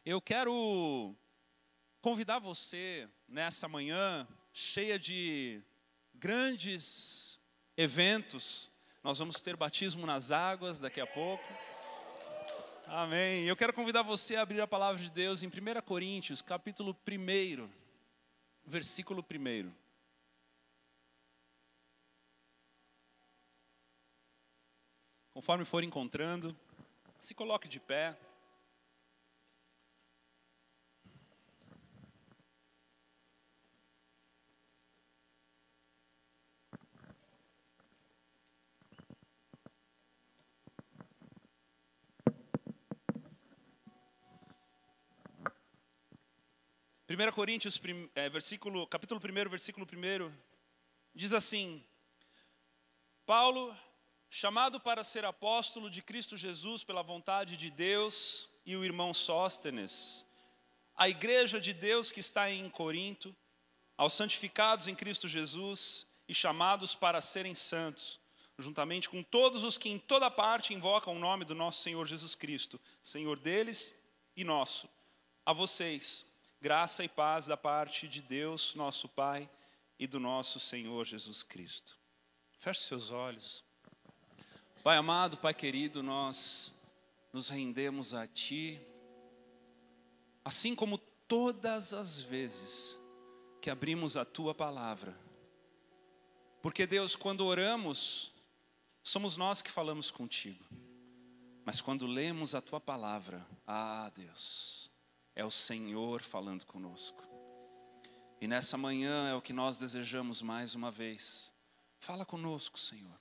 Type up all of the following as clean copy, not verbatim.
Eu quero convidar você nessa manhã cheia de grandes eventos. Nós vamos ter batismo nas águas daqui a pouco. Amém. Eu quero convidar você a abrir a palavra de Deus em 1 Coríntios, capítulo 1, versículo 1. Conforme for encontrando, se coloque de pé. Coríntios, capítulo 1, versículo 1, diz assim: Paulo, chamado para ser apóstolo de Cristo Jesus pela vontade de Deus, e o irmão Sóstenes, a igreja de Deus que está em Corinto, aos santificados em Cristo Jesus e chamados para serem santos, juntamente com todos os que em toda parte invocam o nome do nosso Senhor Jesus Cristo, Senhor deles e nosso. A vocês, graça e paz da parte de Deus, nosso Pai, e do nosso Senhor Jesus Cristo. Feche seus olhos. Pai amado, Pai querido, nós nos rendemos a Ti, assim como todas as vezes que abrimos a Tua palavra. Porque Deus, quando oramos, somos nós que falamos contigo. Mas quando lemos a Tua palavra, Deus, é o Senhor falando conosco. E nessa manhã é o que nós desejamos mais uma vez. Fala conosco, Senhor.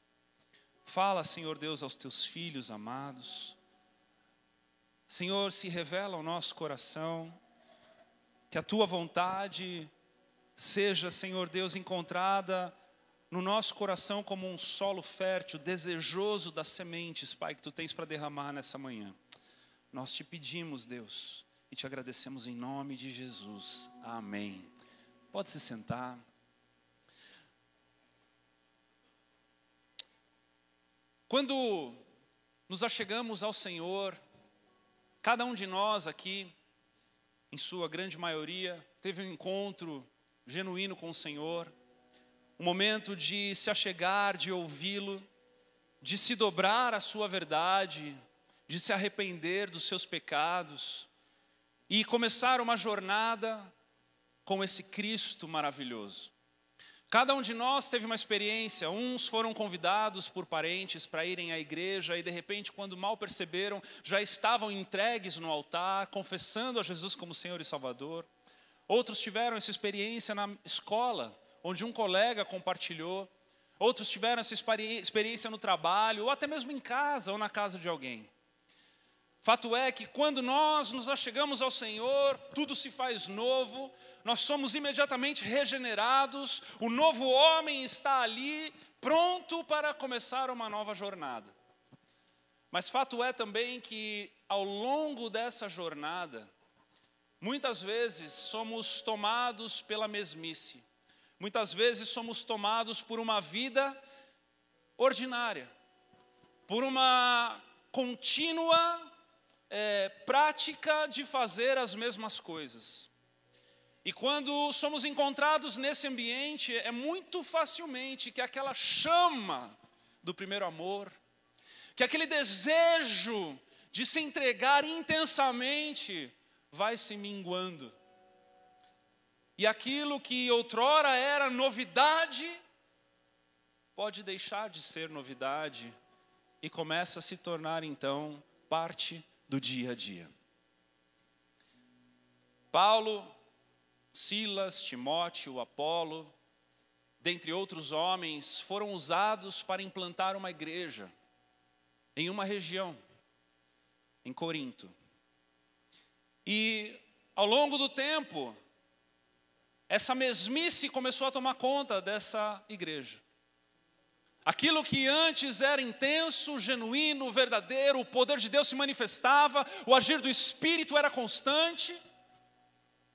Fala, Senhor Deus, aos Teus filhos amados. Senhor, se revela ao nosso coração. Que a Tua vontade seja, Senhor Deus, encontrada no nosso coração como um solo fértil, desejoso das sementes, Pai, que Tu tens para derramar nessa manhã. Nós Te pedimos, Deus, e Te agradecemos em nome de Jesus. Amém. Pode se sentar. Quando nos achegamos ao Senhor, cada um de nós aqui, em sua grande maioria, teve um encontro genuíno com o Senhor, um momento de se achegar, de ouvi-lo, de se dobrar à sua verdade, de se arrepender dos seus pecados e começar uma jornada com esse Cristo maravilhoso. Cada um de nós teve uma experiência. Uns foram convidados por parentes para irem à igreja e de repente, quando mal perceberam, já estavam entregues no altar, confessando a Jesus como Senhor e Salvador. Outros tiveram essa experiência na escola, onde um colega compartilhou. Outros tiveram essa experiência no trabalho, ou até mesmo em casa ou na casa de alguém. Fato é que quando nós nos achegamos ao Senhor, tudo se faz novo, nós somos imediatamente regenerados, o novo homem está ali, pronto para começar uma nova jornada. Mas fato é também que ao longo dessa jornada, muitas vezes somos tomados pela mesmice, muitas vezes somos tomados por uma vida ordinária, por uma contínua prática de fazer as mesmas coisas. E quando somos encontrados nesse ambiente, é muito facilmente que aquela chama do primeiro amor, que aquele desejo de se entregar intensamente vai se minguando. E aquilo que outrora era novidade, pode deixar de ser novidade e começa a se tornar então parte do dia a dia. Paulo, Silas, Timóteo, Apolo, dentre outros homens, foram usados para implantar uma igreja em uma região, em Corinto. E ao longo do tempo, essa mesmice começou a tomar conta dessa igreja. Aquilo que antes era intenso, genuíno, verdadeiro, o poder de Deus se manifestava, o agir do Espírito era constante.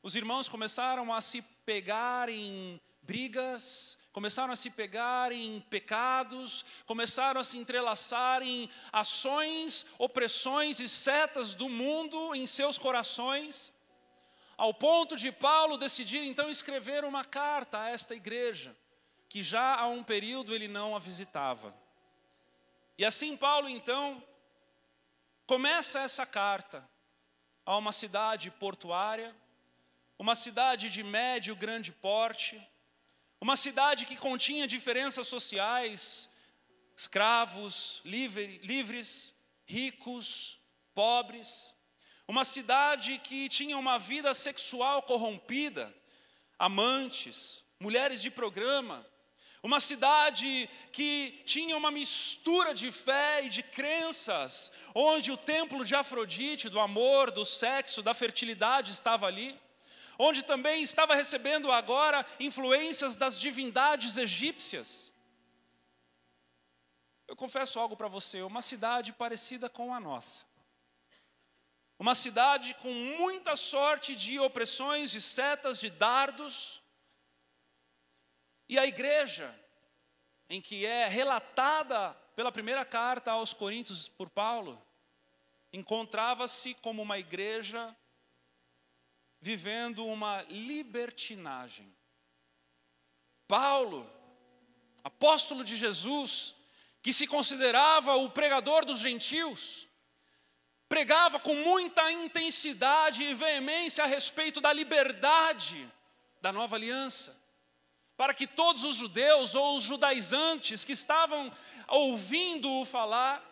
Os irmãos começaram a se pegar em brigas, começaram a se pegar em pecados, começaram a se entrelaçar em ações, opressões e setas do mundo em seus corações, ao ponto de Paulo decidir então escrever uma carta a esta igreja, que já há um período ele não a visitava. E assim Paulo então começa essa carta a uma cidade portuária, uma cidade de médio grande porte, uma cidade que continha diferenças sociais, escravos, livres, ricos, pobres, uma cidade que tinha uma vida sexual corrompida, amantes, mulheres de programa, uma cidade que tinha uma mistura de fé e de crenças, onde o templo de Afrodite, do amor, do sexo, da fertilidade estava ali, onde também estava recebendo agora influências das divindades egípcias. Eu confesso algo para você, uma cidade parecida com a nossa. Uma cidade com muita sorte de opressões, de setas, de dardos. E a igreja, em que é relatada pela primeira carta aos Coríntios por Paulo, encontrava-se como uma igreja vivendo uma libertinagem. Paulo, apóstolo de Jesus, que se considerava o pregador dos gentios, pregava com muita intensidade e veemência a respeito da liberdade da nova aliança, para que todos os judeus ou os judaizantes que estavam ouvindo-o falar,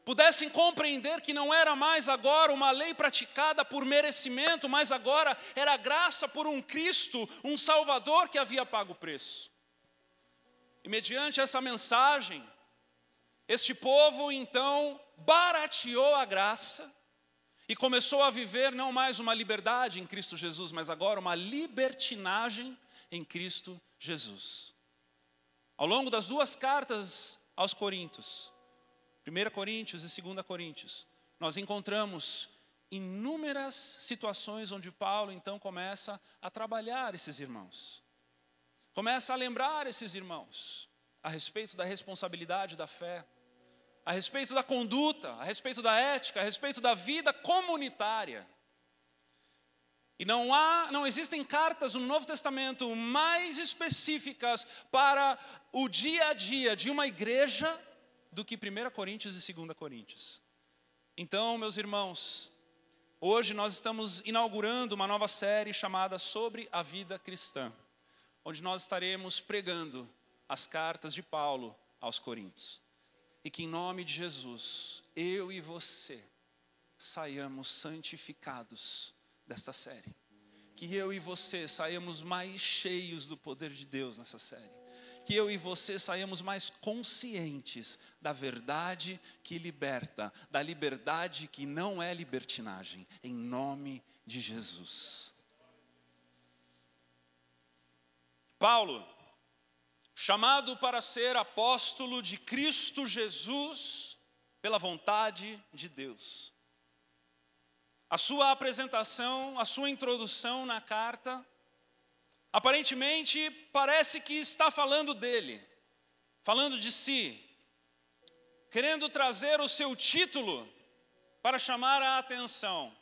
pudessem compreender que não era mais agora uma lei praticada por merecimento, mas agora era graça por um Cristo, um Salvador que havia pago o preço. E mediante essa mensagem, este povo então barateou a graça e começou a viver não mais uma liberdade em Cristo Jesus, mas agora uma libertinagem em Cristo Jesus. Ao longo das duas cartas aos Coríntios, 1 Coríntios e 2 Coríntios, nós encontramos inúmeras situações onde Paulo então começa a trabalhar esses irmãos. Começa a lembrar esses irmãos a respeito da responsabilidade da fé, a respeito da conduta, a respeito da ética, a respeito da vida comunitária. E não existem cartas no Novo Testamento mais específicas para o dia a dia de uma igreja do que 1 Coríntios e 2 Coríntios. Então, meus irmãos, hoje nós estamos inaugurando uma nova série chamada Sobre a Vida Cristã, onde nós estaremos pregando as cartas de Paulo aos Coríntios. E que em nome de Jesus, eu e você saiamos santificados desta série. Que eu e você saiamos mais cheios do poder de Deus nessa série. Que eu e você saiamos mais conscientes da verdade que liberta, da liberdade que não é libertinagem, em nome de Jesus. Paulo, chamado para ser apóstolo de Cristo Jesus, pela vontade de Deus. A sua apresentação, a sua introdução na carta, aparentemente parece que está falando dele, falando de si, querendo trazer o seu título para chamar a atenção.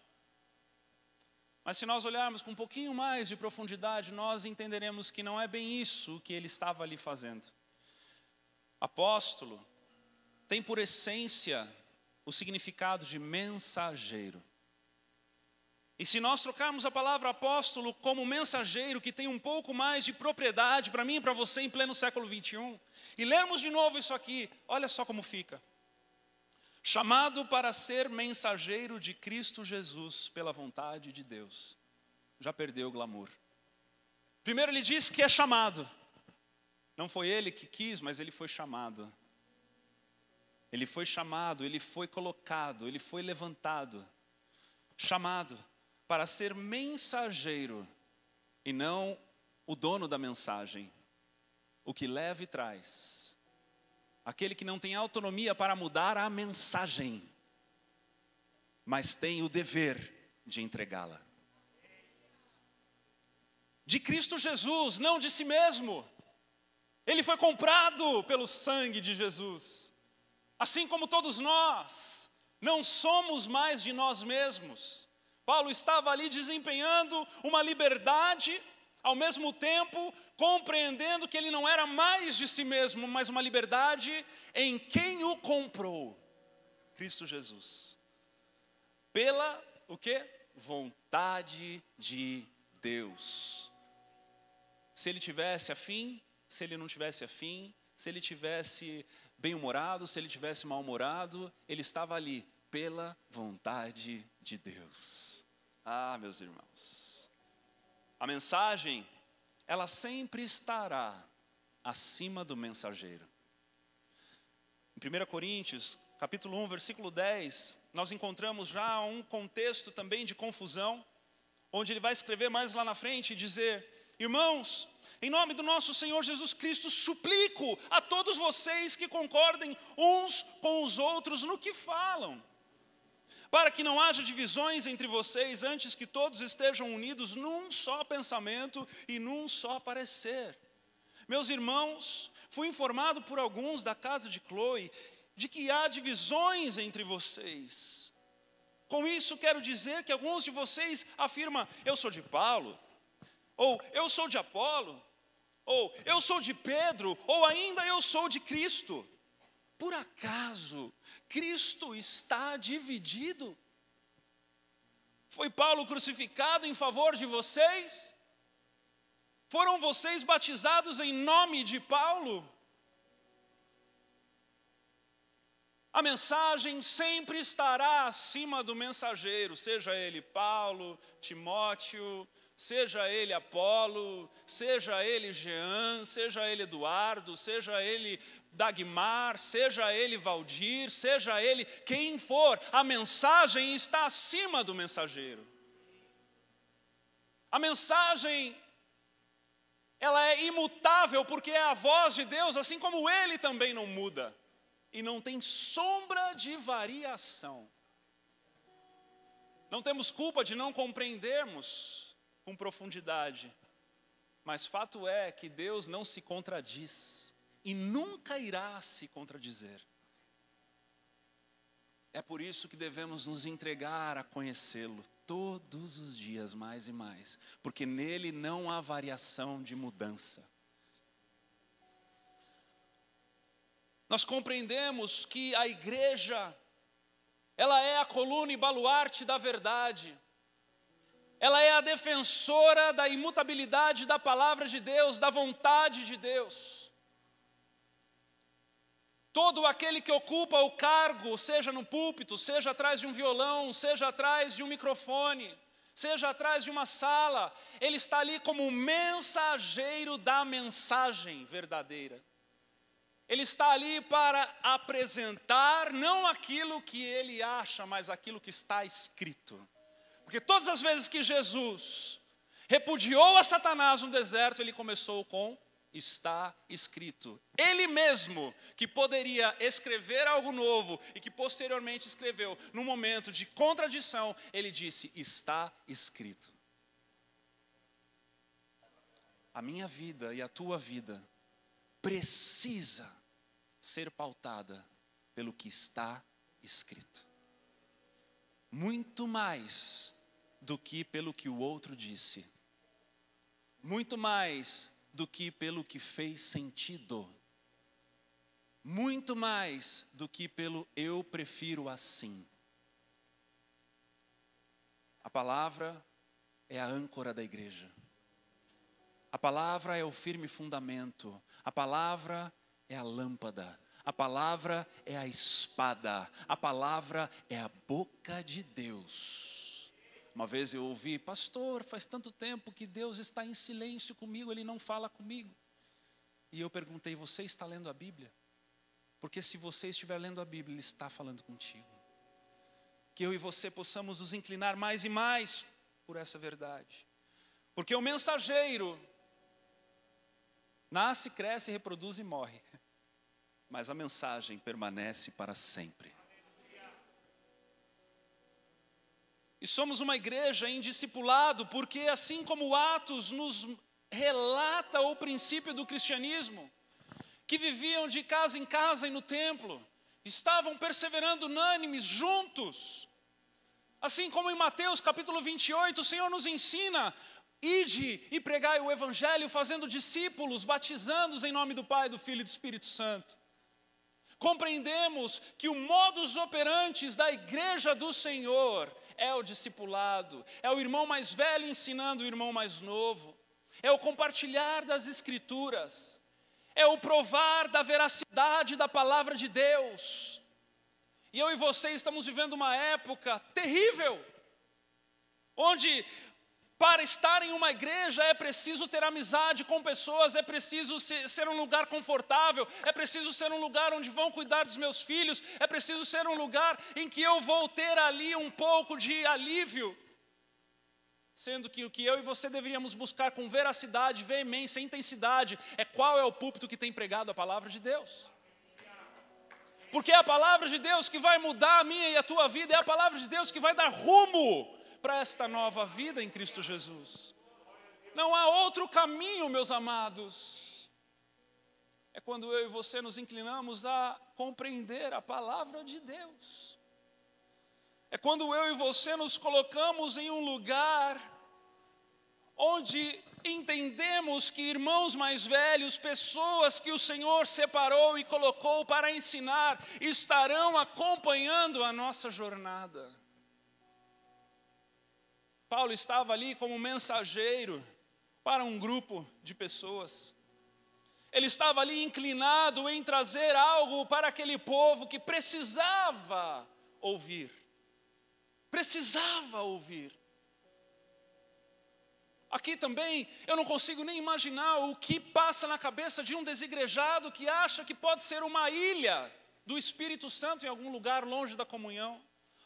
Mas se nós olharmos com um pouquinho mais de profundidade, nós entenderemos que não é bem isso que ele estava ali fazendo. Apóstolo tem por essência o significado de mensageiro. E se nós trocarmos a palavra apóstolo como mensageiro, que tem um pouco mais de propriedade para mim e para você em pleno século 21, e lermos de novo isso aqui, olha só como fica. Chamado para ser mensageiro de Cristo Jesus pela vontade de Deus. Já perdeu o glamour. Primeiro ele diz que é chamado. Não foi ele que quis, mas ele foi chamado. Ele foi chamado, ele foi colocado, ele foi levantado. Chamado para ser mensageiro e não o dono da mensagem. O que leva e traz. Aquele que não tem autonomia para mudar a mensagem, mas tem o dever de entregá-la. De Cristo Jesus, não de si mesmo. Ele foi comprado pelo sangue de Jesus. Assim como todos nós, não somos mais de nós mesmos. Paulo estava ali desempenhando uma liberdade, ao mesmo tempo compreendendo que ele não era mais de si mesmo, mas uma liberdade em quem o comprou, Cristo Jesus. Pela, o quê? Vontade de Deus. Se ele tivesse afim, se ele não tivesse afim, se ele tivesse bem-humorado, se ele tivesse mal-humorado, ele estava ali, pela vontade de Deus. Ah, meus irmãos, a mensagem, ela sempre estará acima do mensageiro. Em 1 Coríntios, capítulo 1, versículo 10, nós encontramos já um contexto também de confusão, onde ele vai escrever mais lá na frente e dizer: irmãos, em nome do nosso Senhor Jesus Cristo, suplico a todos vocês que concordem uns com os outros no que falam, para que não haja divisões entre vocês, antes que todos estejam unidos num só pensamento e num só parecer. Meus irmãos, fui informado por alguns da casa de Chloe de que há divisões entre vocês. Com isso quero dizer que alguns de vocês afirmam: eu sou de Paulo, ou eu sou de Apolo, ou eu sou de Pedro, ou ainda eu sou de Cristo. Por acaso Cristo está dividido? Foi Paulo crucificado em favor de vocês? Foram vocês batizados em nome de Paulo? A mensagem sempre estará acima do mensageiro, seja ele Paulo, Timóteo, seja ele Apolo, seja ele Jean, seja ele Eduardo, seja ele Dagmar, seja ele Valdir, seja ele quem for, a mensagem está acima do mensageiro. A mensagem, ela é imutável porque é a voz de Deus, assim como ele também não muda. E não tem sombra de variação. Não temos culpa de não compreendermos com profundidade, mas fato é que Deus não se contradiz e nunca irá se contradizer. É por isso que devemos nos entregar a conhecê-lo todos os dias mais e mais, porque nele não há variação de mudança. Nós compreendemos que a igreja, ela é a coluna e baluarte da verdade. Ela é a defensora da imutabilidade da palavra de Deus, da vontade de Deus. Todo aquele que ocupa o cargo, seja no púlpito, seja atrás de um violão, seja atrás de um microfone, seja atrás de uma sala, ele está ali como mensageiro da mensagem verdadeira. Ele está ali para apresentar não aquilo que ele acha, mas aquilo que está escrito. Porque todas as vezes que Jesus repudiou a Satanás no deserto, ele começou com está escrito. Ele mesmo, que poderia escrever algo novo e que posteriormente escreveu, num momento de contradição, ele disse, está escrito. A minha vida e a tua vida precisa ser pautada pelo que está escrito. Muito mais do que pelo que o outro disse. Muito mais do que pelo que fez sentido. Muito mais do que pelo eu prefiro assim. A palavra é a âncora da igreja. A palavra é o firme fundamento. A palavra é a lâmpada. A palavra é a espada. A palavra é a boca de Deus. Uma vez eu ouvi, pastor, faz tanto tempo que Deus está em silêncio comigo, Ele não fala comigo. E eu perguntei, você está lendo a Bíblia? Porque se você estiver lendo a Bíblia, Ele está falando contigo. Que eu e você possamos nos inclinar mais e mais por essa verdade. Porque o mensageiro nasce, cresce, reproduz e morre. Mas a mensagem permanece para sempre. E somos uma igreja em discipulado, porque assim como Atos nos relata o princípio do cristianismo, que viviam de casa em casa e no templo, estavam perseverando unânimes, juntos. Assim como em Mateus capítulo 28, o Senhor nos ensina: ide e pregai o Evangelho, fazendo discípulos, batizando-os em nome do Pai, do Filho e do Espírito Santo. Compreendemos que o modus operandi da igreja do Senhor é o discipulado, é o irmão mais velho ensinando o irmão mais novo, é o compartilhar das Escrituras, é o provar da veracidade da palavra de Deus. E eu e você estamos vivendo uma época terrível, onde para estar em uma igreja é preciso ter amizade com pessoas, é preciso ser um lugar confortável, é preciso ser um lugar onde vão cuidar dos meus filhos, é preciso ser um lugar em que eu vou ter ali um pouco de alívio. Sendo que o que eu e você deveríamos buscar com veracidade, veemência, intensidade, é qual é o púlpito que tem pregado a palavra de Deus. Porque é a palavra de Deus que vai mudar a minha e a tua vida, é a palavra de Deus que vai dar rumo para esta nova vida em Cristo Jesus. Não há outro caminho, meus amados. É quando eu e você nos inclinamos a compreender a palavra de Deus. É quando eu e você nos colocamos em um lugar onde entendemos que irmãos mais velhos, pessoas que o Senhor separou e colocou para ensinar, estarão acompanhando a nossa jornada. Paulo estava ali como mensageiro para um grupo de pessoas. Ele estava ali inclinado em trazer algo para aquele povo que precisava ouvir. Precisava ouvir. Aqui também eu não consigo nem imaginar o que passa na cabeça de um desigrejado que acha que pode ser uma ilha do Espírito Santo em algum lugar longe da comunhão,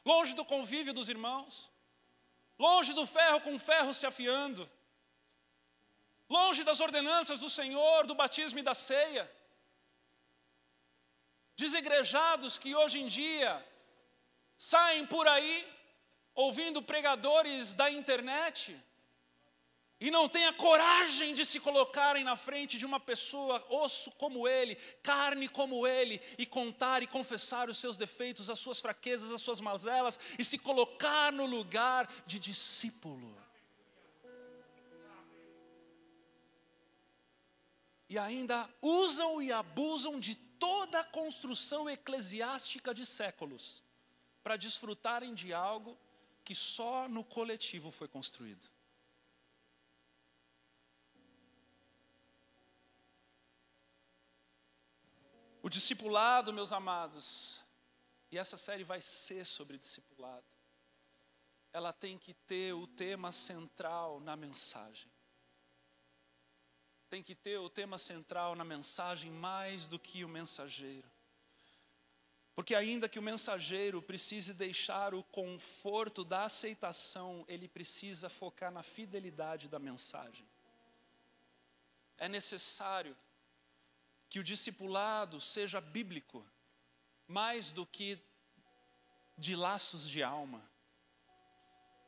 longe do convívio dos irmãos, longe do ferro com ferro se afiando, longe das ordenanças do Senhor, do batismo e da ceia. Desigrejados que hoje em dia saem por aí ouvindo pregadores da internet e não têm a coragem de se colocarem na frente de uma pessoa, osso como ele, carne como ele, e contar e confessar os seus defeitos, as suas fraquezas, as suas mazelas, e se colocar no lugar de discípulo. E ainda usam e abusam de toda a construção eclesiástica de séculos para desfrutarem de algo que só no coletivo foi construído. O discipulado, meus amados, e essa série vai ser sobre discipulado, ela tem que ter o tema central na mensagem. Tem que ter o tema central na mensagem mais do que o mensageiro. Porque ainda que o mensageiro precise deixar o conforto da aceitação, ele precisa focar na fidelidade da mensagem. É necessário que o discipulado seja bíblico, mais do que de laços de alma.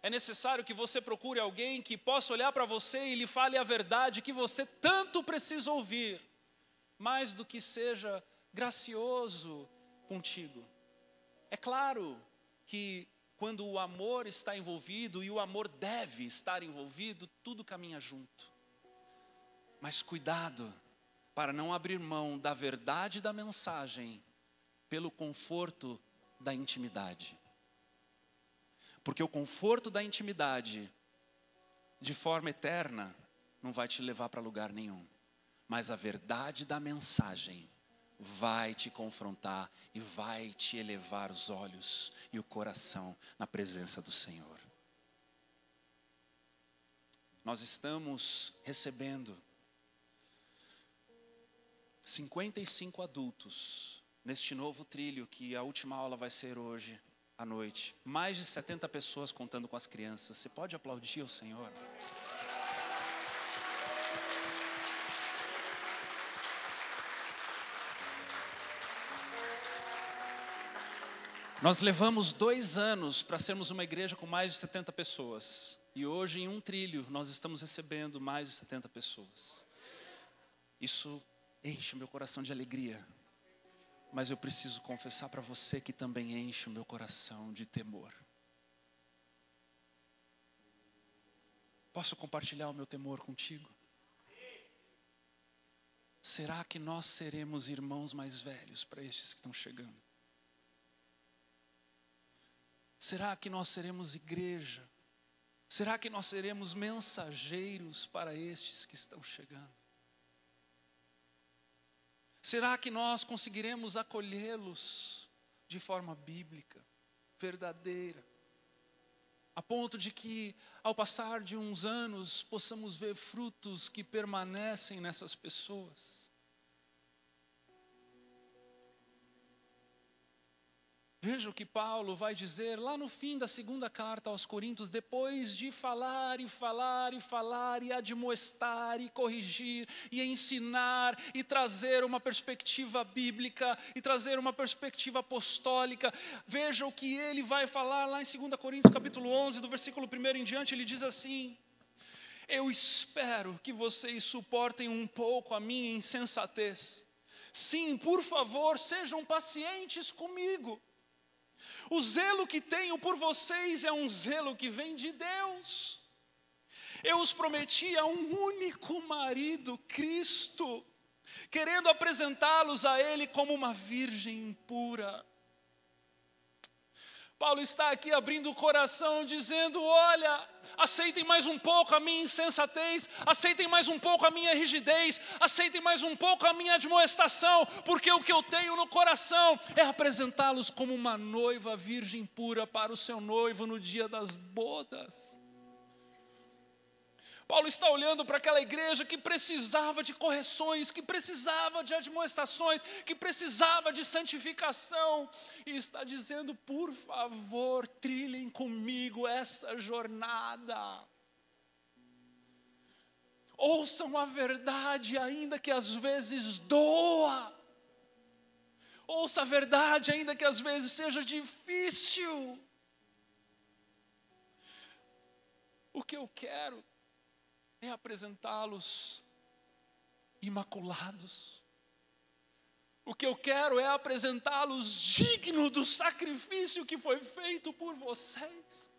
É necessário que você procure alguém que possa olhar para você e lhe fale a verdade que você tanto precisa ouvir, mais do que seja gracioso contigo. É claro que quando o amor está envolvido, e o amor deve estar envolvido, tudo caminha junto. Mas cuidado para não abrir mão da verdade da mensagem pelo conforto da intimidade. Porque o conforto da intimidade, de forma eterna, não vai te levar para lugar nenhum. Mas a verdade da mensagem vai te confrontar e vai te elevar os olhos e o coração na presença do Senhor. Nós estamos recebendo 55 adultos neste novo trilho que a última aula vai ser hoje à noite. Mais de 70 pessoas contando com as crianças. Você pode aplaudir o Senhor? Nós levamos 2 anos para sermos uma igreja com mais de 70 pessoas. E hoje, em um trilho, nós estamos recebendo mais de 70 pessoas. Isso enche o meu coração de alegria. Mas eu preciso confessar para você que também enche o meu coração de temor. Posso compartilhar o meu temor contigo? Será que nós seremos irmãos mais velhos para estes que estão chegando? Será que nós seremos igreja? Será que nós seremos mensageiros para estes que estão chegando? Será que nós conseguiremos acolhê-los de forma bíblica, verdadeira? A ponto de que, ao passar de uns anos, possamos ver frutos que permanecem nessas pessoas. Veja o que Paulo vai dizer lá no fim da segunda carta aos Coríntios, depois de falar e falar e falar e admoestar e corrigir e ensinar e trazer uma perspectiva bíblica e trazer uma perspectiva apostólica. Veja o que ele vai falar lá em 2 Coríntios capítulo 11, do versículo 1 em diante, ele diz assim: eu espero que vocês suportem um pouco a minha insensatez. Sim, por favor, sejam pacientes comigo. O zelo que tenho por vocês é um zelo que vem de Deus. Eu os prometi a um único marido, Cristo, querendo apresentá-los a Ele como uma virgem pura. Paulo está aqui abrindo o coração, dizendo: olha, aceitem mais um pouco a minha insensatez, aceitem mais um pouco a minha rigidez, aceitem mais um pouco a minha admoestação, porque o que eu tenho no coração é apresentá-los como uma noiva virgem pura para o seu noivo no dia das bodas. Paulo está olhando para aquela igreja que precisava de correções, que precisava de admoestações, que precisava de santificação, e está dizendo: por favor, trilhem comigo essa jornada. Ouçam a verdade, ainda que às vezes doa. Ouça a verdade, ainda que às vezes seja difícil. O que eu quero é apresentá-los imaculados. O que eu quero é apresentá-los dignos do sacrifício que foi feito por vocês.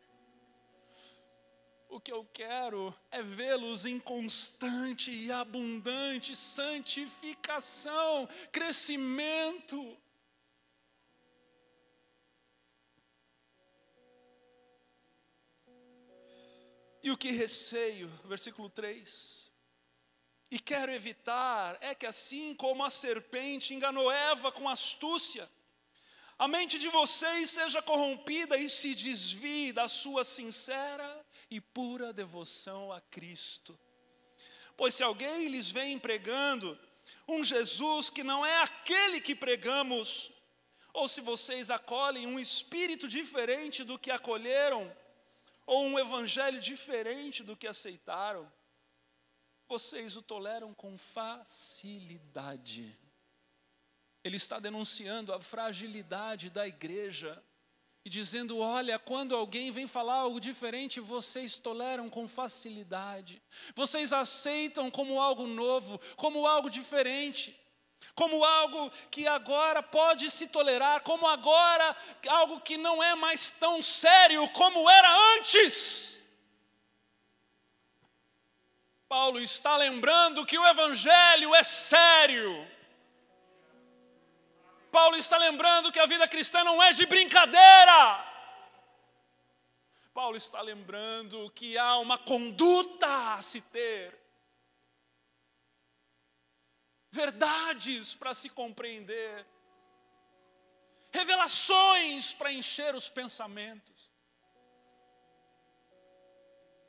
O que eu quero é vê-los em constante e abundante santificação, crescimento. E o que receio, versículo 3, e quero evitar, é que assim como a serpente enganou Eva com astúcia, a mente de vocês seja corrompida e se desvie da sua sincera e pura devoção a Cristo. Pois se alguém lhes vem pregando um Jesus que não é aquele que pregamos, ou se vocês acolhem um espírito diferente do que acolheram, ou um evangelho diferente do que aceitaram, vocês o toleram com facilidade. Ele está denunciando a fragilidade da igreja e dizendo: olha, quando alguém vem falar algo diferente, vocês toleram com facilidade. Vocês aceitam como algo novo, como algo diferente, como algo que agora pode se tolerar, como agora algo que não é mais tão sério como era antes. Paulo está lembrando que o evangelho é sério. Paulo está lembrando que a vida cristã não é de brincadeira. Paulo está lembrando que há uma conduta a se ter, verdades para se compreender, revelações para encher os pensamentos.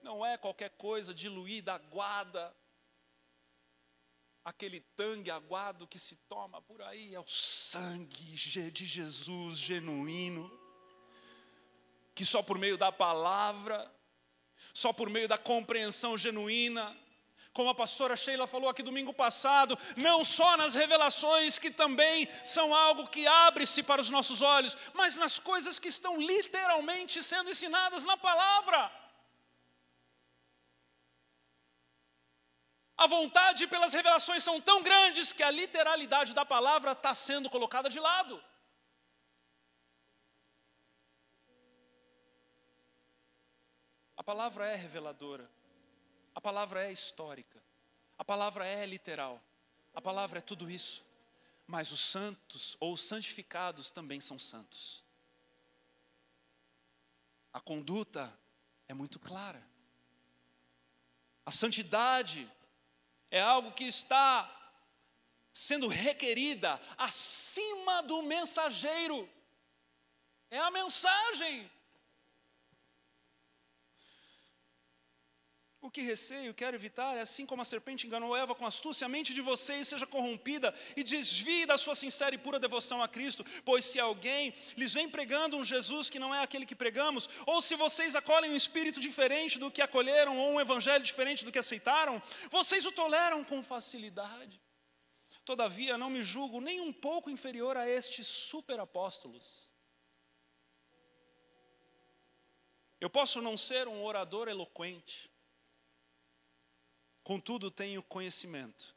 Não é qualquer coisa diluída, aguada, aquele tangue aguado que se toma por aí, é o sangue de Jesus genuíno, que só por meio da palavra, só por meio da compreensão genuína, como a pastora Sheila falou aqui domingo passado, não só nas revelações que também são algo que abre-se para os nossos olhos, mas nas coisas que estão literalmente sendo ensinadas na palavra. A vontade pelas revelações são tão grandes que a literalidade da palavra está sendo colocada de lado. A palavra é reveladora, a palavra é histórica, a palavra é literal, a palavra é tudo isso, mas os santos ou os santificados também são santos. A conduta é muito clara. A santidade é algo que está sendo requerida acima do mensageiro. É a mensagem. O que receio, quero evitar, é assim como a serpente enganou Eva com astúcia, a mente de vocês seja corrompida e desvie da sua sincera e pura devoção a Cristo. Pois se alguém lhes vem pregando um Jesus que não é aquele que pregamos, ou se vocês acolhem um espírito diferente do que acolheram, ou um evangelho diferente do que aceitaram, vocês o toleram com facilidade. Todavia, não me julgo nem um pouco inferior a estes superapóstolos. Eu posso não ser um orador eloquente, contudo, tenho conhecimento,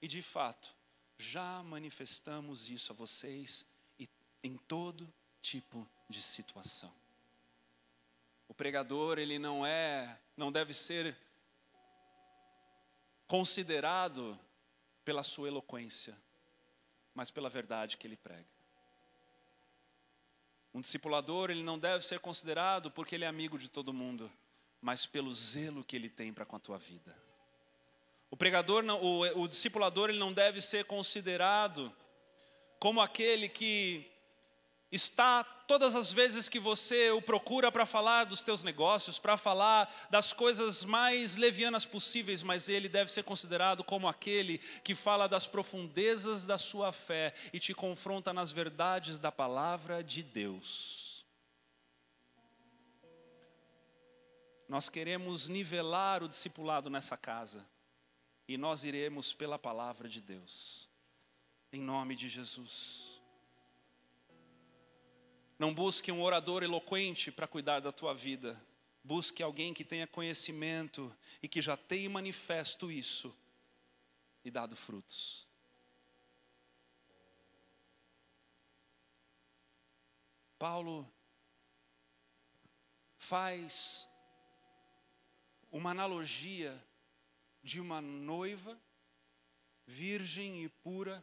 e de fato, já manifestamos isso a vocês em todo tipo de situação. O pregador, ele não deve ser considerado pela sua eloquência, mas pela verdade que ele prega. Um discipulador, ele não deve ser considerado porque ele é amigo de todo mundo, mas pelo zelo que ele tem para com a tua vida. O pregador, o discipulador, ele não deve ser considerado como aquele que está todas as vezes que você o procura para falar dos teus negócios, para falar das coisas mais levianas possíveis, mas ele deve ser considerado como aquele que fala das profundezas da sua fé e te confronta nas verdades da palavra de Deus. Nós queremos nivelar o discipulado nessa casa. E nós iremos pela palavra de Deus, em nome de Jesus. Não busque um orador eloquente para cuidar da tua vida. Busque alguém que tenha conhecimento e que já tenha manifesto isso e dado frutos. Paulo faz uma analogia de uma noiva, virgem e pura,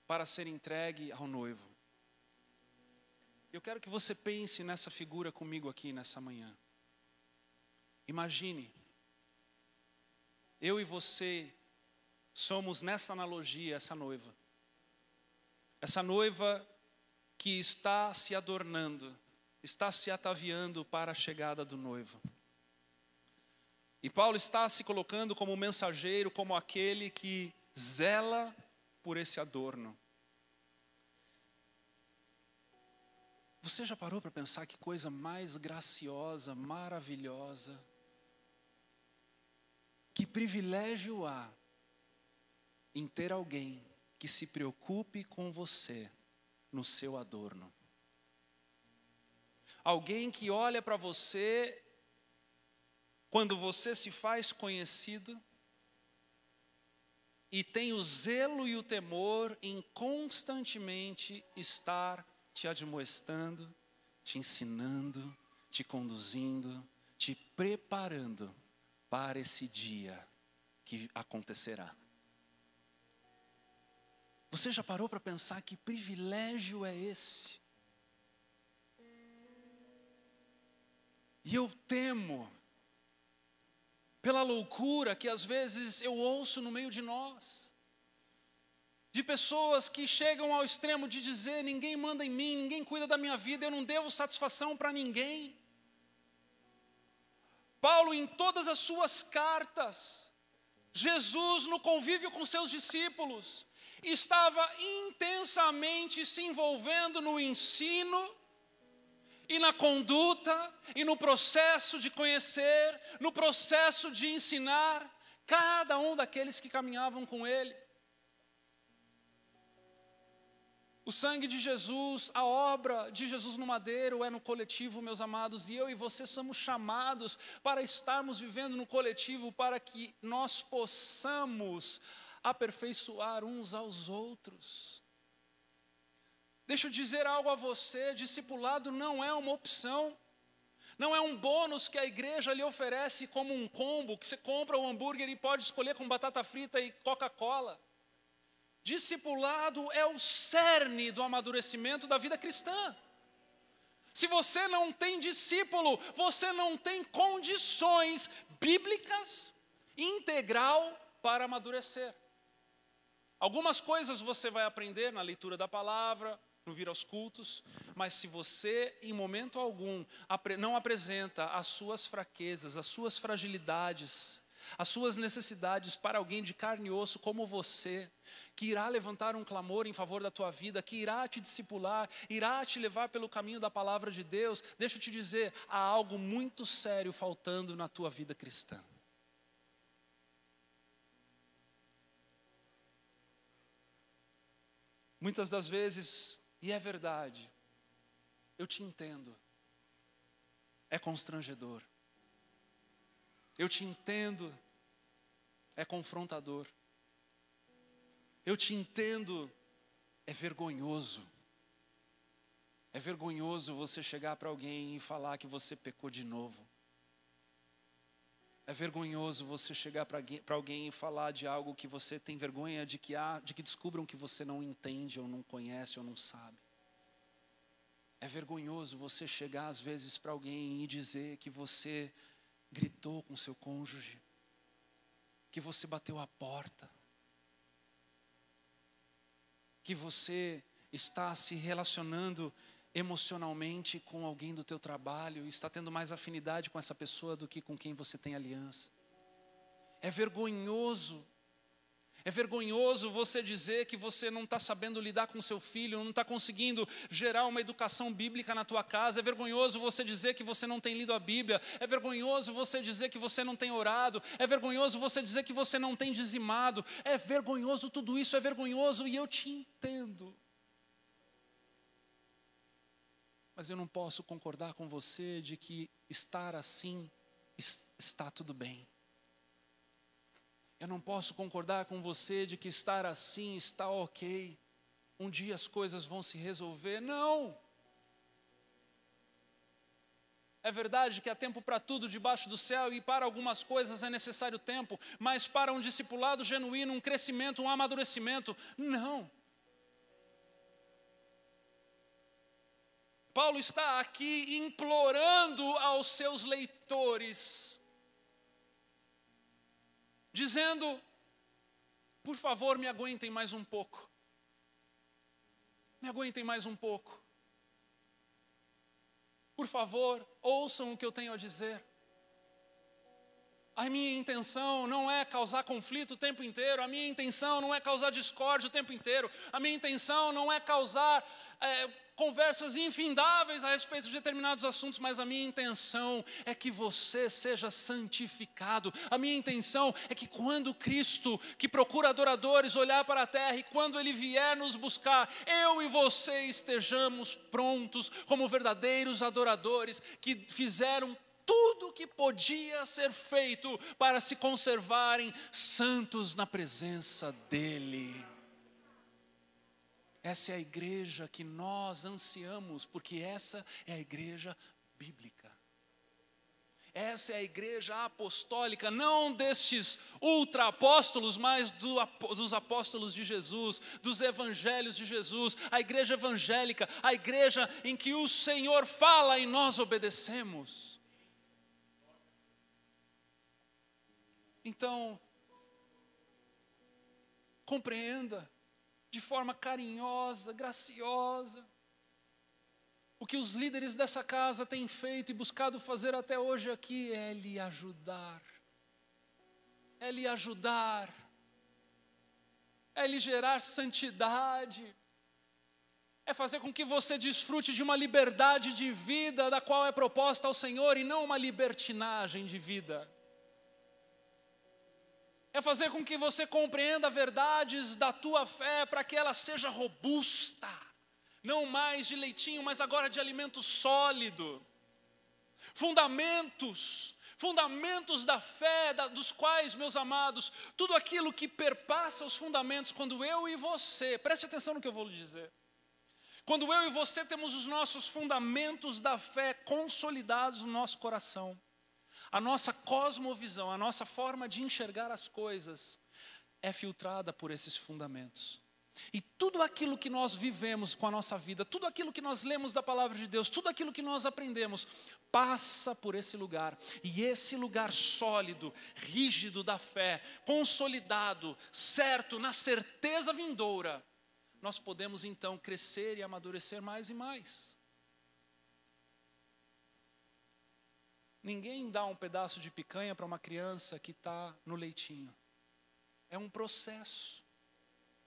para ser entregue ao noivo. Eu quero que você pense nessa figura comigo aqui nessa manhã. Imagine, eu e você somos nessa analogia essa noiva. Essa noiva que está se adornando, está se ataviando para a chegada do noivo. E Paulo está se colocando como mensageiro, como aquele que zela por esse adorno. Você já parou para pensar que coisa mais graciosa, maravilhosa? Que privilégio há em ter alguém que se preocupe com você no seu adorno. Alguém que olha para você quando você se faz conhecido e tem o zelo e o temor em constantemente estar te admoestando, te ensinando, te conduzindo, te preparando para esse dia que acontecerá. Você já parou para pensar que privilégio é esse? E eu temo pela loucura que às vezes eu ouço no meio de nós, de pessoas que chegam ao extremo de dizer: ninguém manda em mim, ninguém cuida da minha vida, eu não devo satisfação para ninguém. Paulo, em todas as suas cartas, Jesus, no convívio com seus discípulos, estava intensamente se envolvendo no ensino e na conduta, e no processo de conhecer, no processo de ensinar cada um daqueles que caminhavam com ele. O sangue de Jesus, a obra de Jesus no madeiro é no coletivo, meus amados, e eu e você somos chamados para estarmos vivendo no coletivo, para que nós possamos aperfeiçoar uns aos outros. Deixa eu dizer algo a você: discipulado não é uma opção, não é um bônus que a igreja lhe oferece como um combo, que você compra o hambúrguer e pode escolher com batata frita e Coca-Cola. Discipulado é o cerne do amadurecimento da vida cristã. Se você não tem discípulo, você não tem condições bíblicas integral para amadurecer. Algumas coisas você vai aprender na leitura da palavra, no vir aos cultos, mas se você em momento algum não apresenta as suas fraquezas, as suas fragilidades, as suas necessidades para alguém de carne e osso como você, que irá levantar um clamor em favor da tua vida, que irá te discipular, irá te levar pelo caminho da palavra de Deus, deixa eu te dizer, há algo muito sério faltando na tua vida cristã. Muitas das vezes, e é verdade, eu te entendo, é constrangedor. Eu te entendo, é confrontador. Eu te entendo, é vergonhoso. É vergonhoso você chegar para alguém e falar que você pecou de novo. É vergonhoso você chegar para alguém e falar de algo que você tem vergonha de que descubram que você não entende, ou não conhece, ou não sabe. É vergonhoso você chegar às vezes para alguém e dizer que você gritou com seu cônjuge, que você bateu a porta, que você está se relacionando emocionalmente com alguém do teu trabalho e está tendo mais afinidade com essa pessoa do que com quem você tem aliança. É vergonhoso você dizer que você não está sabendo lidar com seu filho, não está conseguindo gerar uma educação bíblica na tua casa. É vergonhoso você dizer que você não tem lido a Bíblia. É vergonhoso você dizer que você não tem orado. É vergonhoso você dizer que você não tem dizimado. É vergonhoso, tudo isso é vergonhoso e eu te entendo. Mas eu não posso concordar com você de que estar assim está tudo bem. Eu não posso concordar com você de que estar assim está ok. Um dia as coisas vão se resolver. Não! É verdade que há tempo para tudo debaixo do céu e para algumas coisas é necessário tempo, mas para um discipulado genuíno, um crescimento, um amadurecimento, não. Paulo está aqui implorando aos seus leitores, dizendo, por favor, me aguentem mais um pouco. Me aguentem mais um pouco. Por favor, ouçam o que eu tenho a dizer. A minha intenção não é causar conflito o tempo inteiro. A minha intenção não é causar discórdia o tempo inteiro. A minha intenção não é causar conversas infindáveis a respeito de determinados assuntos, mas a minha intenção é que você seja santificado. A minha intenção é que quando Cristo, que procura adoradores, olhar para a terra e quando Ele vier nos buscar, eu e você estejamos prontos como verdadeiros adoradores que fizeram tudo o que podia ser feito para se conservarem santos na presença dEle. Essa é a igreja que nós ansiamos, porque essa é a igreja bíblica. Essa é a igreja apostólica, não destes ultra-apóstolos, mas dos apóstolos de Jesus, dos evangelhos de Jesus, a igreja evangélica, a igreja em que o Senhor fala e nós obedecemos. Então, compreenda de forma carinhosa, graciosa, o que os líderes dessa casa têm feito e buscado fazer até hoje aqui é lhe ajudar. É lhe ajudar. É lhe gerar santidade. É fazer com que você desfrute de uma liberdade de vida da qual é proposta ao Senhor e não uma libertinagem de vida. É fazer com que você compreenda verdades da tua fé para que ela seja robusta, Não mais de leitinho, mas agora de alimento sólido. Fundamentos da fé, dos quais, meus amados, tudo aquilo que perpassa os fundamentos, quando eu e você, preste atenção no que eu vou lhe dizer. Quando eu e você temos os nossos fundamentos da fé consolidados no nosso coração, a nossa cosmovisão, a nossa forma de enxergar as coisas é filtrada por esses fundamentos. E tudo aquilo que nós vivemos com a nossa vida, tudo aquilo que nós lemos da palavra de Deus, tudo aquilo que nós aprendemos, passa por esse lugar. E esse lugar sólido, rígido da fé, consolidado, certo, na certeza vindoura, nós podemos então crescer e amadurecer mais e mais. Ninguém dá um pedaço de picanha para uma criança que está no leitinho. É um processo.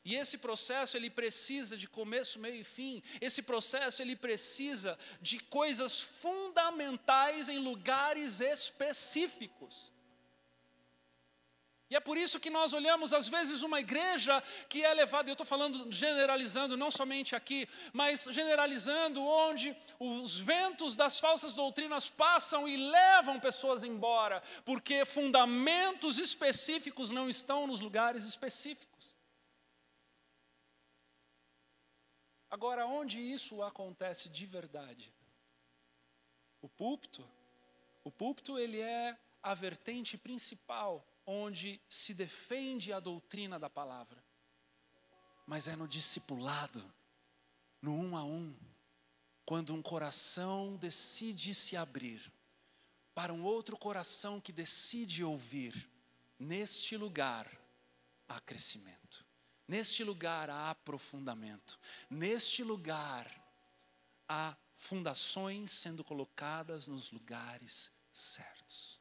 E esse processo, ele precisa de começo, meio e fim. Esse processo, ele precisa de coisas fundamentais em lugares específicos. E é por isso que nós olhamos, às vezes, uma igreja que é levada, eu estou falando, generalizando, não somente aqui, mas generalizando, onde os ventos das falsas doutrinas passam e levam pessoas embora, porque fundamentos específicos não estão nos lugares específicos. Agora, onde isso acontece de verdade? O púlpito ele é a vertente principal onde se defende a doutrina da palavra. Mas é no discipulado, no 1 a 1, quando um coração decide se abrir para um outro coração que decide ouvir, neste lugar há crescimento. Neste lugar há aprofundamento. Neste lugar há fundações sendo colocadas nos lugares certos.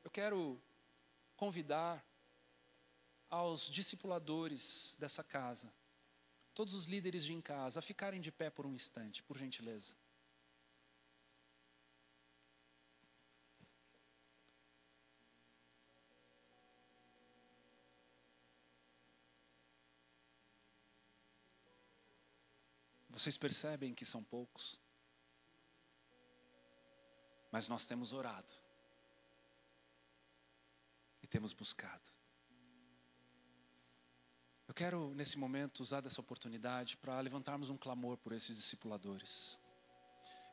Eu quero convidar aos discipuladores dessa casa, todos os líderes de em casa, a ficarem de pé por um instante, por gentileza. Vocês percebem que são poucos, mas nós temos orado e temos buscado. Eu quero nesse momento usar dessa oportunidade para levantarmos um clamor por esses discipuladores.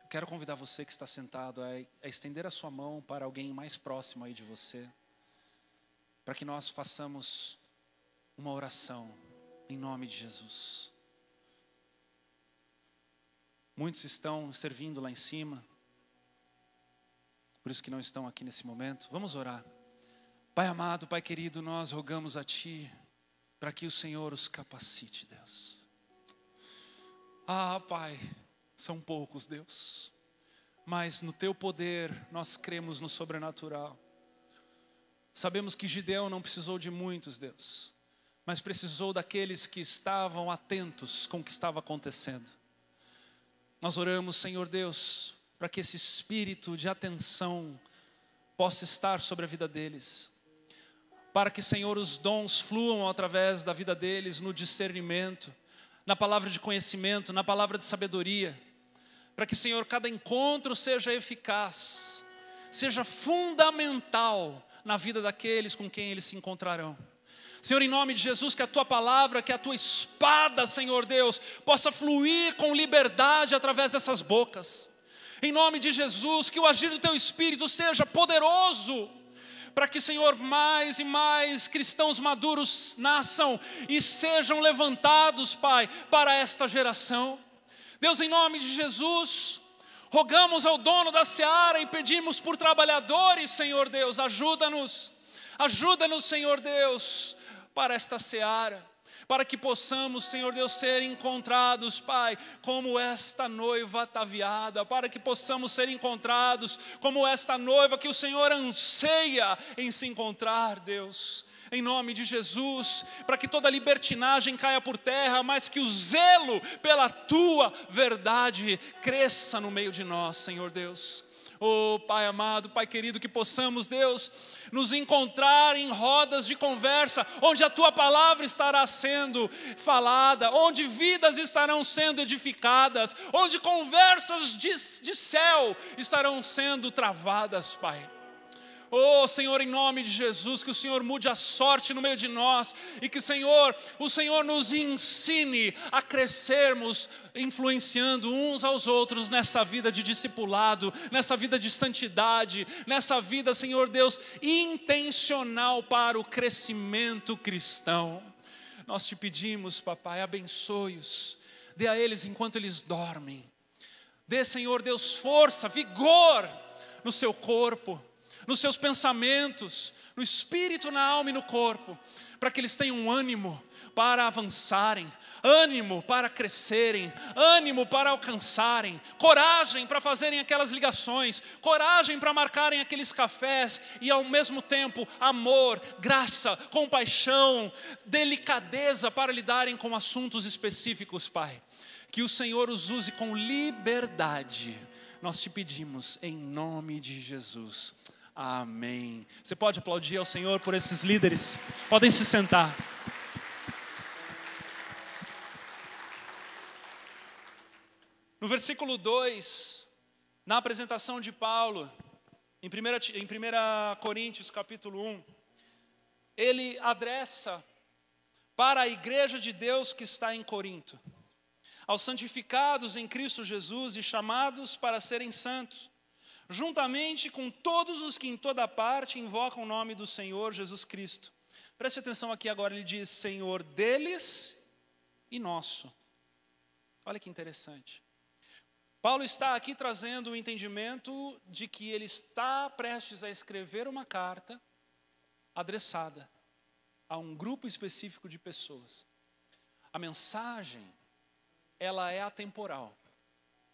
Eu quero convidar você que está sentado a estender a sua mão para alguém mais próximo aí de você, para que nós façamos uma oração em nome de Jesus. Muitos estão servindo lá em cima, por isso que não estão aqui nesse momento. Vamos orar. Pai amado, Pai querido, nós rogamos a Ti, para que o Senhor os capacite, Deus. Ah, Pai, são poucos, Deus, mas no Teu poder nós cremos no sobrenatural. Sabemos que Gideão não precisou de muitos, Deus, mas precisou daqueles que estavam atentos com o que estava acontecendo. Nós oramos, Senhor Deus, para que esse espírito de atenção possa estar sobre a vida deles. Para que, Senhor, os dons fluam através da vida deles no discernimento, na palavra de conhecimento, na palavra de sabedoria. Para que, Senhor, cada encontro seja eficaz, seja fundamental na vida daqueles com quem eles se encontrarão. Senhor, em nome de Jesus, que a Tua palavra, que a Tua espada, Senhor Deus, possa fluir com liberdade através dessas bocas. Em nome de Jesus, que o agir do Teu Espírito seja poderoso, para que, Senhor, mais e mais cristãos maduros nasçam e sejam levantados, Pai, para esta geração. Deus, em nome de Jesus, rogamos ao dono da seara e pedimos por trabalhadores, Senhor Deus, ajuda-nos, Senhor Deus, para esta seara, para que possamos, Senhor Deus, ser encontrados, Pai, como esta noiva ataviada, para que possamos ser encontrados como esta noiva que o Senhor anseia em se encontrar, Deus. Em nome de Jesus, para que toda libertinagem caia por terra, mas que o zelo pela Tua verdade cresça no meio de nós, Senhor Deus. Oh, Pai amado, Pai querido, que possamos, Deus, nos encontrar em rodas de conversa, onde a Tua palavra estará sendo falada, onde vidas estarão sendo edificadas, onde conversas de céu estarão sendo travadas, Pai. Oh, Senhor, em nome de Jesus, que o Senhor mude a sorte no meio de nós e que, Senhor, o Senhor nos ensine a crescermos, influenciando uns aos outros nessa vida de discipulado, nessa vida de santidade, nessa vida, Senhor Deus, intencional para o crescimento cristão. Nós te pedimos, papai, abençoe-os, dê a eles enquanto eles dormem. Dê, Senhor Deus, força, vigor no seu corpo, nos seus pensamentos, no espírito, na alma e no corpo, para que eles tenham ânimo para avançarem, ânimo para crescerem, ânimo para alcançarem, coragem para fazerem aquelas ligações, coragem para marcarem aqueles cafés e ao mesmo tempo amor, graça, compaixão, delicadeza para lidarem com assuntos específicos, Pai. Que o Senhor os use com liberdade, nós te pedimos em nome de Jesus. Amém. Você pode aplaudir ao Senhor por esses líderes? Podem se sentar. No versículo 2, na apresentação de Paulo, em 1 Coríntios capítulo 1, ele adressa para a igreja de Deus que está em Corinto, aos santificados em Cristo Jesus e chamados para serem santos, juntamente com todos os que em toda parte invocam o nome do Senhor Jesus Cristo. Preste atenção aqui agora, ele diz Senhor deles e nosso. Olha que interessante. Paulo está aqui trazendo o entendimento de que ele está prestes a escrever uma carta adressada a um grupo específico de pessoas. A mensagem, ela é atemporal.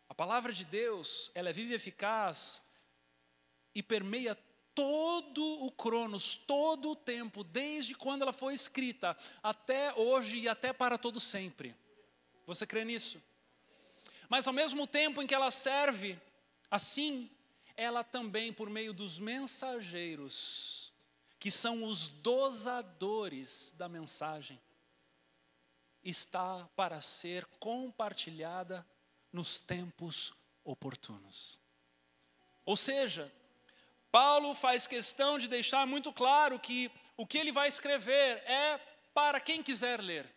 A palavra de Deus, ela é viva e eficaz e permeia todo o cronos, todo o tempo, desde quando ela foi escrita, até hoje e até para todo sempre. Você crê nisso? Mas ao mesmo tempo em que ela serve assim, ela também, por meio dos mensageiros, que são os dosadores da mensagem, está para ser compartilhada nos tempos oportunos. Ou seja, Paulo faz questão de deixar muito claro que o que ele vai escrever é para quem quiser ler.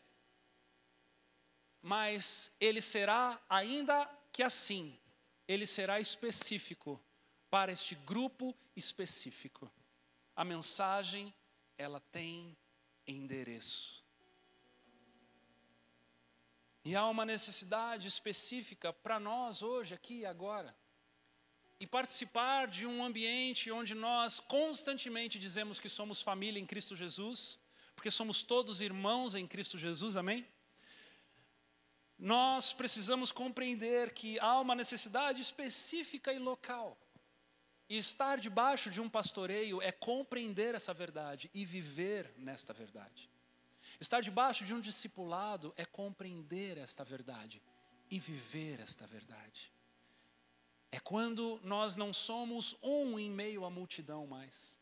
Mas ele será, ainda que assim, ele será específico para este grupo específico. A mensagem, ela tem endereço. E há uma necessidade específica para nós hoje, aqui e agora. E participar de um ambiente onde nós constantemente dizemos que somos família em Cristo Jesus, porque somos todos irmãos em Cristo Jesus, amém? Nós precisamos compreender que há uma necessidade específica e local. E estar debaixo de um pastoreio é compreender essa verdade e viver nesta verdade. Estar debaixo de um discipulado é compreender esta verdade e viver esta verdade. É quando nós não somos um em meio à multidão mais.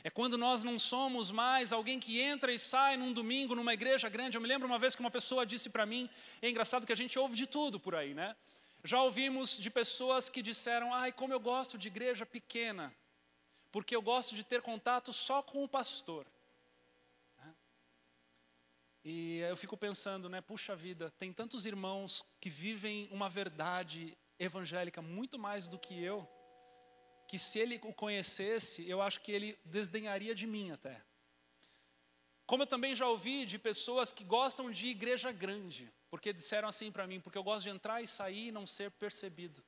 É quando nós não somos mais alguém que entra e sai num domingo numa igreja grande. Eu me lembro uma vez que uma pessoa disse para mim, é engraçado que a gente ouve de tudo por aí, né? Já ouvimos de pessoas que disseram, ai, como eu gosto de igreja pequena, porque eu gosto de ter contato só com o pastor. E eu fico pensando, né, puxa vida, tem tantos irmãos que vivem uma verdade evangélica muito mais do que eu, que se ele o conhecesse, eu acho que ele desdenharia de mim até. Como eu também já ouvi de pessoas que gostam de igreja grande, porque disseram assim para mim, porque eu gosto de entrar e sair e não ser percebido.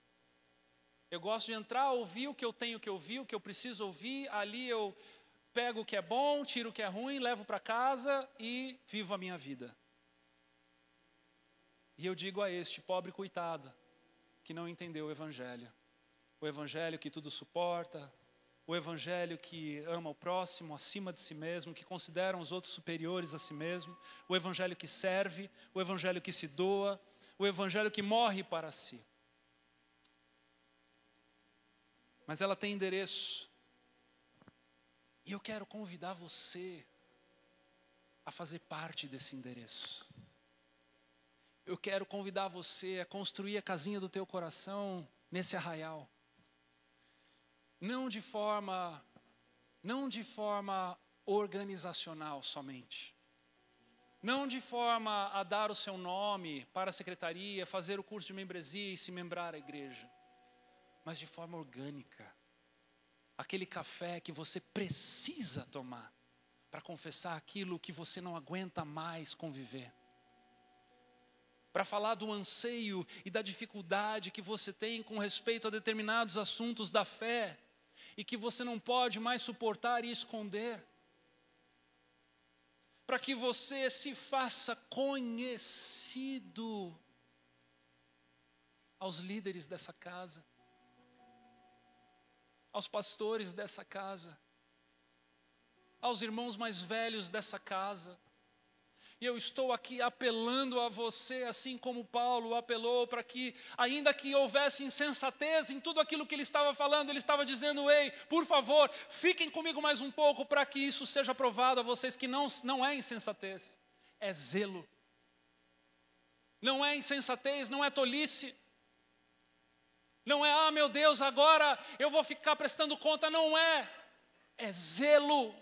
Eu gosto de entrar, ouvir o que eu tenho que ouvir, o que eu preciso ouvir, ali eu pego o que é bom, tiro o que é ruim, levo para casa e vivo a minha vida. E eu digo a este pobre coitado, que não entendeu o evangelho. O evangelho que tudo suporta, o evangelho que ama o próximo acima de si mesmo, que considera os outros superiores a si mesmo, o evangelho que serve, o evangelho que se doa, o evangelho que morre para si. mas ela tem endereço. E eu quero convidar você a fazer parte desse endereço. Eu quero convidar você a construir a casinha do teu coração nesse arraial. Não de forma organizacional somente. Não de forma a dar o seu nome para a secretaria, fazer o curso de membresia e se membrar à igreja. Mas de forma orgânica. Aquele café que você precisa tomar para confessar aquilo que você não aguenta mais conviver. Para falar do anseio e da dificuldade que você tem com respeito a determinados assuntos da fé e que você não pode mais suportar e esconder. Para que você se faça conhecido aos líderes dessa casa, aos pastores dessa casa, aos irmãos mais velhos dessa casa. E eu estou aqui apelando a você, assim como Paulo apelou, para que, ainda que houvesse insensatez em tudo aquilo que ele estava falando, ele estava dizendo: ei, por favor, fiquem comigo mais um pouco, para que isso seja provado a vocês, que não é insensatez, é zelo. Não é insensatez, não é tolice. Não é, meu Deus, agora eu vou ficar prestando conta, não é. É zelo.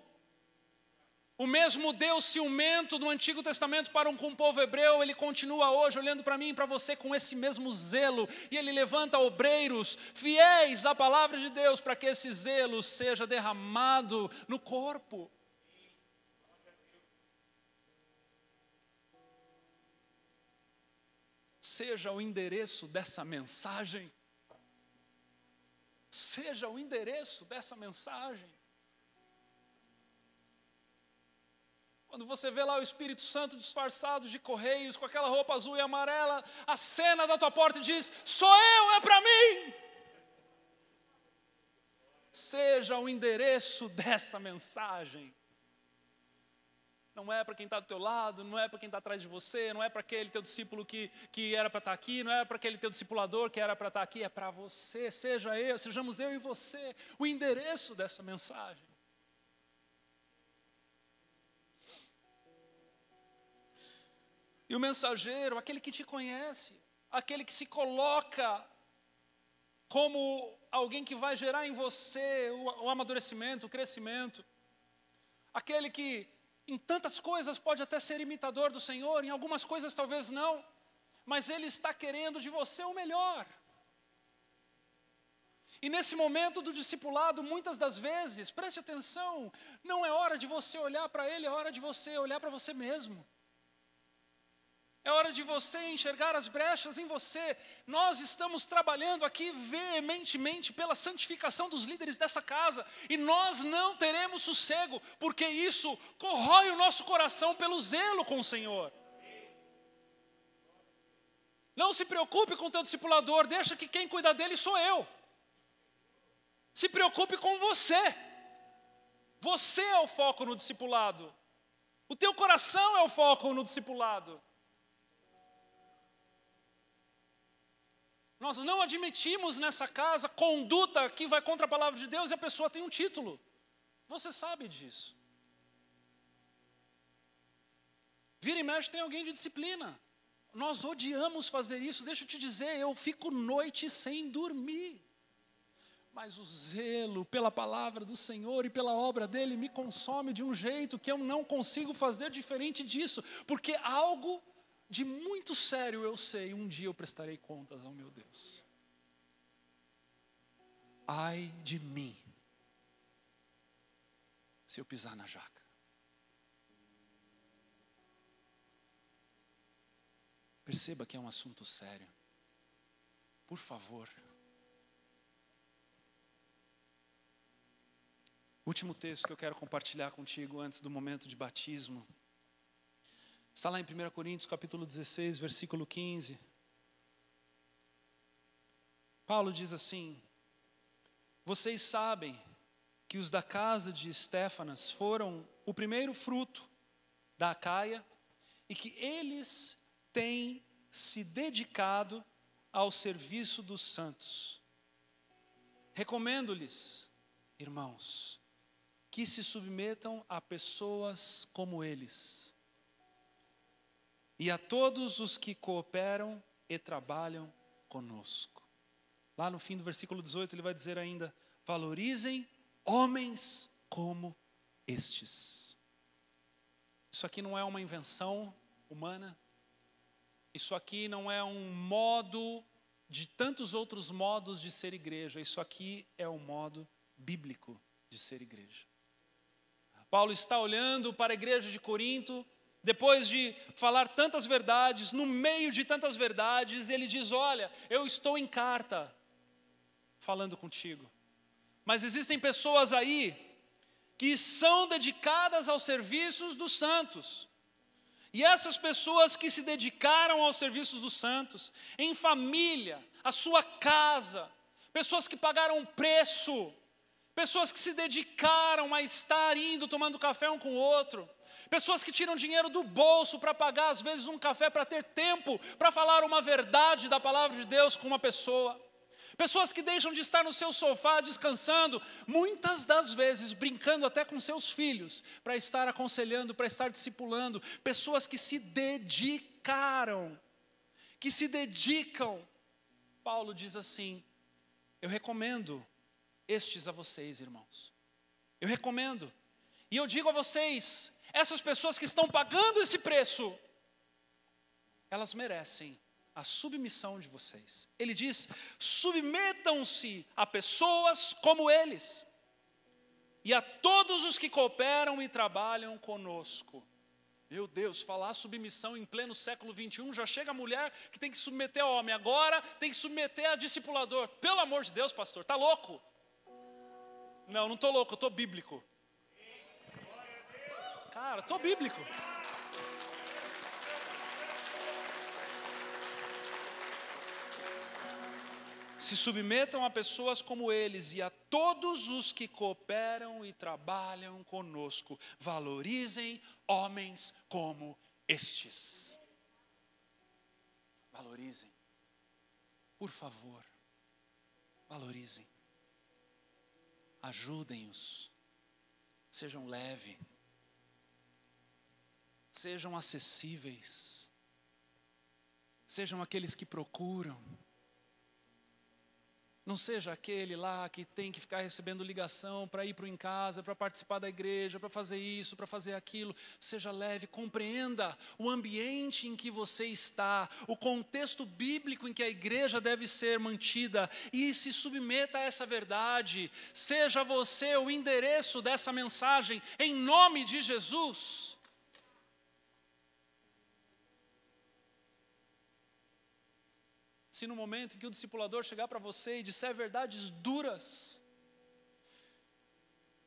O mesmo Deus ciumento do Antigo Testamento para com o povo hebreu, Ele continua hoje olhando para mim e para você com esse mesmo zelo. E Ele levanta obreiros fiéis à palavra de Deus para que esse zelo seja derramado no corpo. Seja o endereço dessa mensagem. Seja o endereço dessa mensagem. Quando você vê lá o Espírito Santo disfarçado de correios, com aquela roupa azul e amarela, acena da tua porta e diz: sou eu, é para mim. Seja o endereço dessa mensagem. Não é para quem está do teu lado, não é para quem está atrás de você, não é para aquele teu discípulo que era para estar aqui, não é para aquele teu discipulador que era para estar aqui, é para você, sejamos eu e você, o endereço dessa mensagem. E o mensageiro, aquele que te conhece, aquele que se coloca como alguém que vai gerar em você o amadurecimento, o crescimento, aquele que em tantas coisas pode até ser imitador do Senhor, em algumas coisas talvez não, mas Ele está querendo de você o melhor. E nesse momento do discipulado, muitas das vezes, preste atenção, não é hora de você olhar para Ele, é hora de você olhar para você mesmo. É hora de você enxergar as brechas em você. Nós estamos trabalhando aqui veementemente pela santificação dos líderes dessa casa. E nós não teremos sossego, porque isso corrói o nosso coração pelo zelo com o Senhor. Não se preocupe com o teu discipulador, deixa que quem cuida dele sou eu. Se preocupe com você. Você é o foco no discipulado. O teu coração é o foco no discipulado. Nós não admitimos nessa casa conduta que vai contra a palavra de Deus e a pessoa tem um título. Você sabe disso. Vira e mexe tem alguém de disciplina. Nós odiamos fazer isso, deixa eu te dizer, eu fico noite sem dormir. Mas o zelo pela palavra do Senhor e pela obra dEle me consome de um jeito que eu não consigo fazer diferente disso. Porque algo de muito sério eu sei, um dia eu prestarei contas ao meu Deus. Ai de mim, se eu pisar na jaca. Perceba que é um assunto sério. Por favor. Último texto que eu quero compartilhar contigo antes do momento de batismo. Está lá em 1 Coríntios capítulo 16, versículo 15. Paulo diz assim: vocês sabem que os da casa de Estéfanas foram o primeiro fruto da Acaia e que eles têm se dedicado ao serviço dos santos. Recomendo-lhes, irmãos, que se submetam a pessoas como eles, e a todos os que cooperam e trabalham conosco. Lá no fim do versículo 18 ele vai dizer ainda: valorizem homens como estes. Isso aqui não é uma invenção humana. Isso aqui não é um modo de tantos outros modos de ser igreja. Isso aqui é um modo bíblico de ser igreja. Paulo está olhando para a igreja de Corinto, depois de falar tantas verdades, no meio de tantas verdades, ele diz: olha, eu estou em carta falando contigo, mas existem pessoas aí que são dedicadas aos serviços dos santos. E essas pessoas que se dedicaram aos serviços dos santos, em família, a sua casa, pessoas que pagaram um preço, pessoas que se dedicaram a estar indo, tomando café um com o outro, pessoas que tiram dinheiro do bolso para pagar às vezes um café, para ter tempo para falar uma verdade da palavra de Deus com uma pessoa. Pessoas que deixam de estar no seu sofá descansando, muitas das vezes brincando até com seus filhos, para estar aconselhando, para estar discipulando. Pessoas que se dedicaram, que se dedicam. Paulo diz assim: eu recomendo estes a vocês, irmãos. Eu recomendo. E eu digo a vocês, essas pessoas que estão pagando esse preço, elas merecem a submissão de vocês. Ele diz: submetam-se a pessoas como eles, e a todos os que cooperam e trabalham conosco. Meu Deus, falar submissão em pleno século 21, já chega a mulher que tem que submeter ao homem, agora tem que submeter a discipulador. Pelo amor de Deus, pastor, está louco? Não, não estou louco, eu estou bíblico. Cara, estou bíblico. Se submetam a pessoas como eles e a todos os que cooperam e trabalham conosco. Valorizem homens como estes. Valorizem. Por favor, valorizem. Ajudem-os. Sejam leves. Sejam acessíveis. Sejam aqueles que procuram. Não seja aquele lá que tem que ficar recebendo ligação para ir para o em casa, para participar da igreja, para fazer isso, para fazer aquilo. Seja leve, compreenda o ambiente em que você está, o contexto bíblico em que a igreja deve ser mantida e se submeta a essa verdade. Seja você o endereço dessa mensagem, em nome de Jesus. Se no momento em que o discipulador chegar para você e disser verdades duras,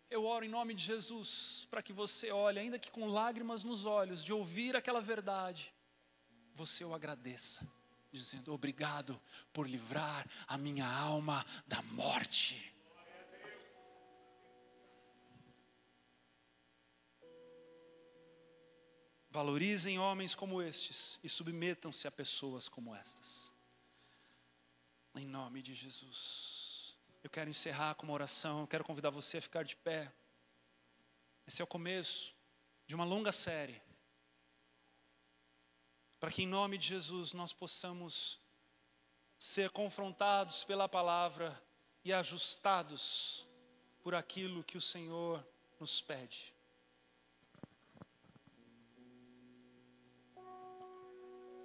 eu oro em nome de Jesus, para que você olhe, ainda que com lágrimas nos olhos, de ouvir aquela verdade, você o agradeça, dizendo: obrigado por livrar a minha alma da morte. Valorizem homens como estes e submetam-se a pessoas como estas. Em nome de Jesus. Eu quero encerrar com uma oração. Eu quero convidar você a ficar de pé. Esse é o começo de uma longa série, para que em nome de Jesus nós possamos ser confrontados pela palavra e ajustados por aquilo que o Senhor nos pede.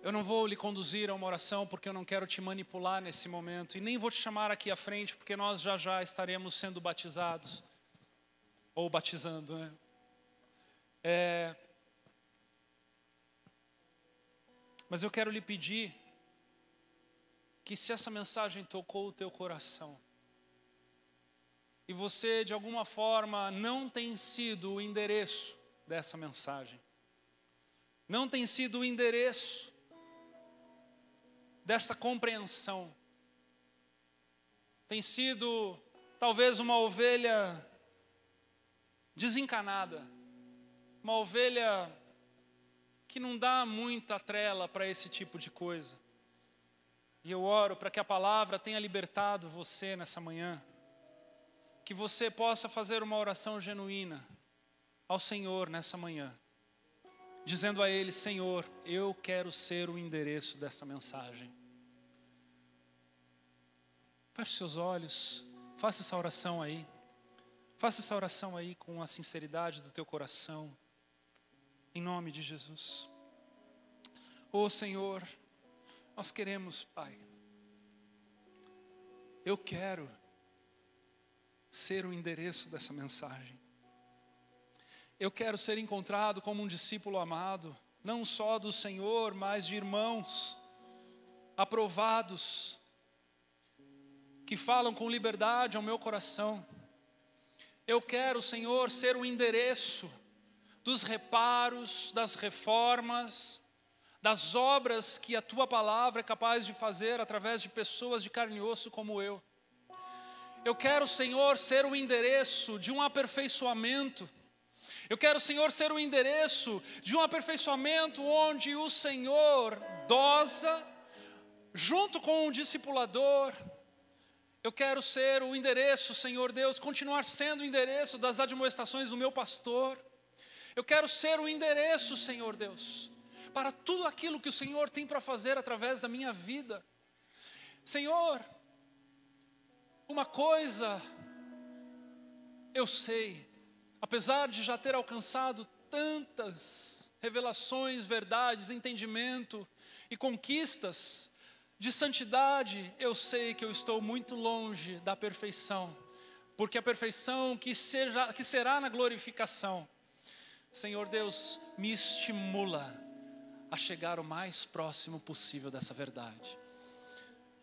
Eu não vou lhe conduzir a uma oração porque eu não quero te manipular nesse momento. E nem vou te chamar aqui à frente porque nós já estaremos sendo batizados. Ou batizando, né? Mas eu quero lhe pedir que, se essa mensagem tocou o teu coração e você de alguma forma não tem sido o endereço dessa mensagem, não tem sido o endereço dessa compreensão, tem sido talvez uma ovelha desencanada, uma ovelha que não dá muita trela para esse tipo de coisa. E eu oro para que a palavra tenha libertado você nessa manhã, que você possa fazer uma oração genuína ao Senhor nessa manhã, dizendo a Ele: Senhor, eu quero ser o endereço dessa mensagem. Feche seus olhos, faça essa oração aí. Faça essa oração aí com a sinceridade do teu coração, em nome de Jesus. Ô Senhor, nós queremos, Pai, eu quero ser o endereço dessa mensagem. Eu quero ser encontrado como um discípulo amado, não só do Senhor, mas de irmãos aprovados, que falam com liberdade ao meu coração. Eu quero, Senhor, ser o endereço dos reparos, das reformas, das obras que a Tua palavra é capaz de fazer através de pessoas de carne e osso como eu. Eu quero, Senhor, ser o endereço de um aperfeiçoamento. Eu quero, Senhor, ser o endereço de um aperfeiçoamento onde o Senhor dosa, junto com o discipulador. Eu quero ser o endereço, Senhor Deus, continuar sendo o endereço das admoestações do meu pastor. Eu quero ser o endereço, Senhor Deus, para tudo aquilo que o Senhor tem para fazer através da minha vida. Senhor, uma coisa eu sei, apesar de já ter alcançado tantas revelações, verdades, entendimento e conquistas de santidade, eu sei que eu estou muito longe da perfeição, porque a perfeição que será na glorificação, Senhor Deus, me estimula a chegar o mais próximo possível dessa verdade.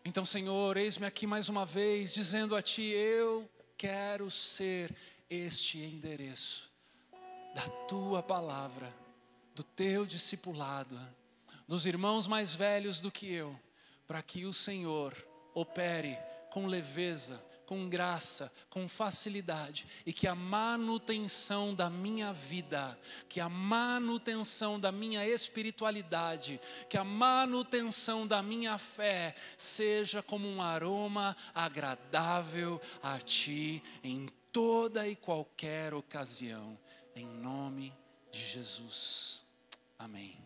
Então, Senhor, eis-me aqui mais uma vez, dizendo a Ti: eu quero ser este endereço da Tua palavra, do Teu discipulado, dos irmãos mais velhos do que eu, para que o Senhor opere com leveza, com graça, com facilidade, e que a manutenção da minha vida, que a manutenção da minha espiritualidade, que a manutenção da minha fé seja como um aroma agradável a Ti em toda e qualquer ocasião, em nome de Jesus. Amém.